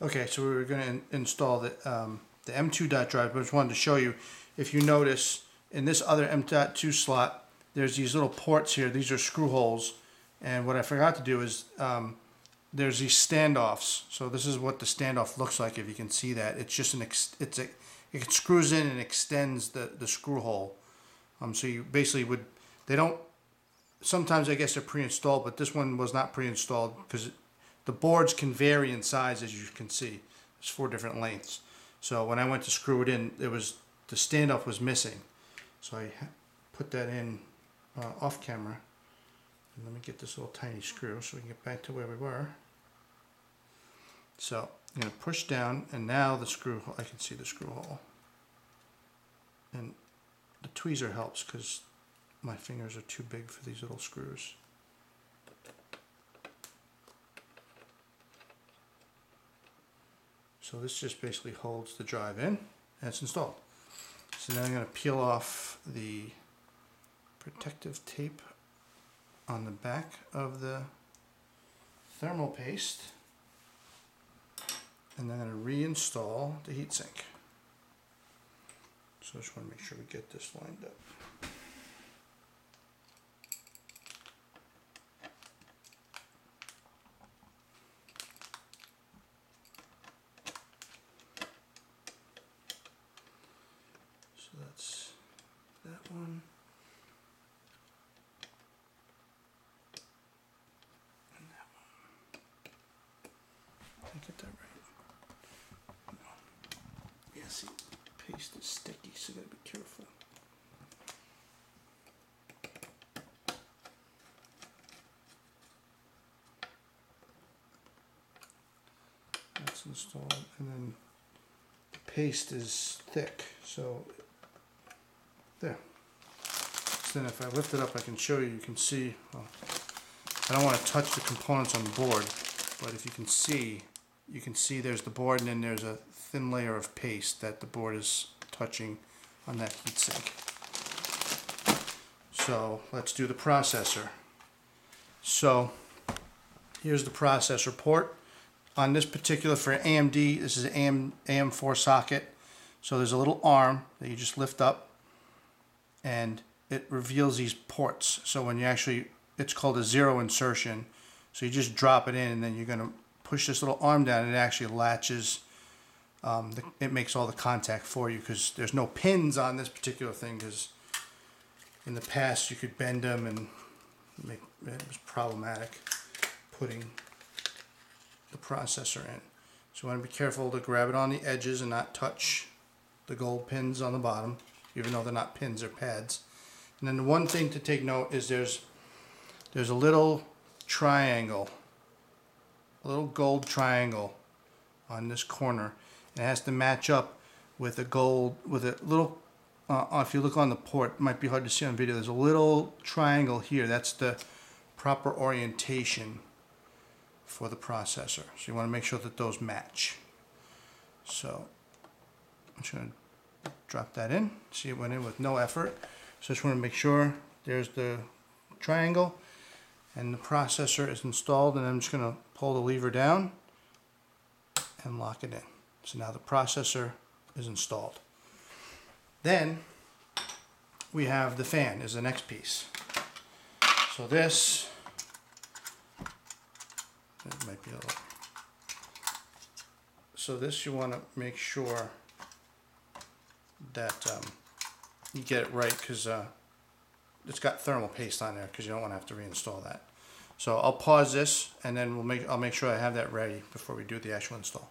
Okay, so we were going to install the M2 dot drive, but I just wanted to show you, if you notice, in this other M.2 slot, there's these little ports here. These are screw holes, and what I forgot to do is there's these standoffs. So this is what the standoff looks like, if you can see that. It's just it screws in and extends the screw hole. So you basically they don't, sometimes I guess they're pre-installed, but this one was not pre-installed because the boards can vary in size, as you can see. There's 4 different lengths. So when I went to screw it in, the standoff was missing. So I put that in off camera. And let me get this little tiny screw so we can get back to where we were. So I'm going to push down, and now I can see the screw hole. And the tweezer helps because my fingers are too big for these little screws. So this just basically holds the drive in, and it's installed. So now I'm going to peel off the protective tape on the back of the thermal paste, and then I'm going to reinstall the heatsink. So I just want to make sure we get this lined up. So that's that one. And that one. Did I get that right? No. Yeah, see, paste is sticky, so you gotta be careful. That's installed, and then the paste is thick, so there. So then if I lift it up, I can show you, you can see, well, I don't want to touch the components on the board, but if you can see there's the board, and then there's a thin layer of paste that the board is touching on that heatsink. So let's do the processor. So here's the processor port. On this particular, for AMD, this is an AM4 socket. So there's a little arm that you just lift up, and it reveals these ports. So when you it's called a zero insertion. So you just drop it in, and then you're going to push this little arm down, and it actually latches. It makes all the contact for you, because there's no pins on this particular thing, because in the past you could bend them, and it was problematic putting the processor in. So you want to be careful to grab it on the edges and not touch the gold pins on the bottom, even though they're not pins, they're pads. And then the one thing to take note is there's a little triangle, a little gold triangle on this corner. It has to match up with a little, if you look on the port, it might be hard to see on video, there's a little triangle here. That's the proper orientation for the processor. So you want to make sure that those match. So I'm just going to drop that in. See, it went in with no effort. So I just want to make sure there's the triangle and the processor is installed, and I'm just going to pull the lever down and lock it in. So now the processor is installed. Then we have the fan is the next piece. So this might be a little. So this, you want to make sure that you get it right, because it's got thermal paste on there, because you don't want to have to reinstall that. So I'll pause this, and then I'll make sure I have that ready before we do the actual install.